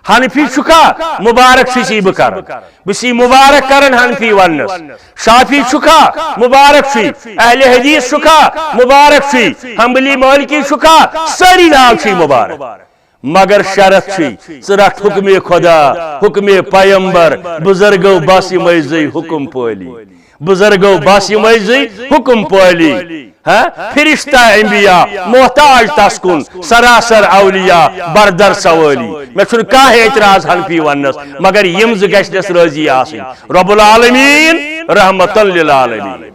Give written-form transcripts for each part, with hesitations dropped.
حنفی چکا مبارک سی بکر بسی مبارک کرن حنفی ونس شافی چکا مبارک سی اہل حدیث چکا مبارک سی حنبلی مالکی چکا ساری نام سی مبارک مگر شرط چی رٹ حکم خدا حکم پیمبر بزرگو باسی میزی حکم پولی بزرگو باسی میزی حکم پولی فرشتہ انبیاء محتاج تسکن سراسر اولیاء بردر سوالی میں چھن کہاں اعتراض حنفی ونس مگر یم گشنس رضی آسن رب العالمین رحمتا للعالمین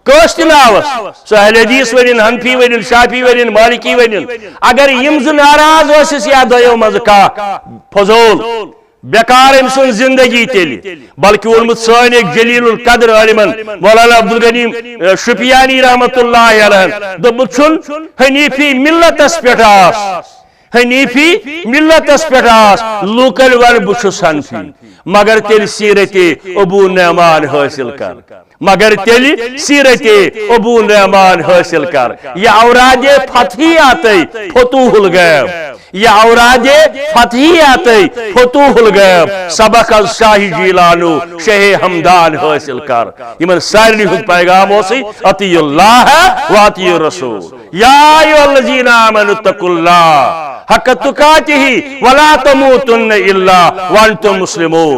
کوشت ناوس سو اہل حدیث ونن حنفی ونن شافی ونن مالکی ونن اگر یم ناراض وسس یا دویو مز کا فضول بیکار ام سن زندگی تیلی بلکہ اونمت سان ایک جلیل القدر علمن مولانا عبدالغنی شپیانی رحمت اللہ علیہ دوبت چھن حنیفی ملتس پیٹاس حنیفی ملتس پیٹاس لوکل ون بچس حنفی مگر تیل سیرت ابو نعمان حاصل کر مگر تیل سیرت ابو نعمان حاصل کر یہ اوراد فتحیات فتوح الغیب یہ اوراد فتحیات فتوح الغیب سبق از شاہ جیلانو شہ ہمدان حاصل کر یمن سارنی ہند پیغام ہوسی اطیع اللہ و اطیع الرسول یا ایھا الذین آمنوا اتقوا اللہ حق تقاتہ ولا تموتن الا وانتم مسلمون